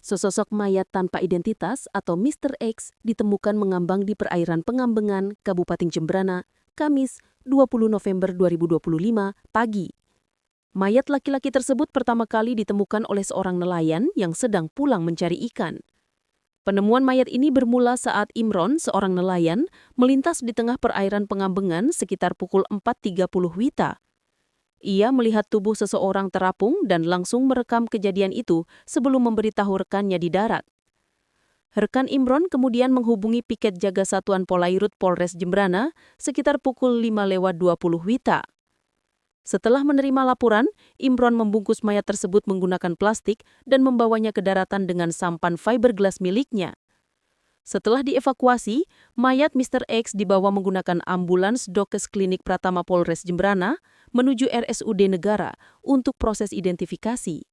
Sesosok mayat tanpa identitas atau Mr. X ditemukan mengambang di perairan Pengambengan, Kabupaten Jembrana, Kamis 20 November 2025 pagi. Mayat laki-laki tersebut pertama kali ditemukan oleh seorang nelayan yang sedang pulang mencari ikan. Penemuan mayat ini bermula saat Imron, seorang nelayan, melintas di tengah perairan Pengambengan sekitar pukul 4.30 WITA. Ia melihat tubuh seseorang terapung dan langsung merekam kejadian itu sebelum memberitahu rekannya di darat. Rekan Imron kemudian menghubungi piket jaga Satuan Polairut Polres Jembrana sekitar pukul 5:20 WITA. Setelah menerima laporan, Imron membungkus mayat tersebut menggunakan plastik dan membawanya ke daratan dengan sampan fiberglass miliknya. Setelah dievakuasi, mayat Mr. X dibawa menggunakan ambulans Dokes Klinik Pratama Polres Jembrana menuju RSUD Negara untuk proses identifikasi.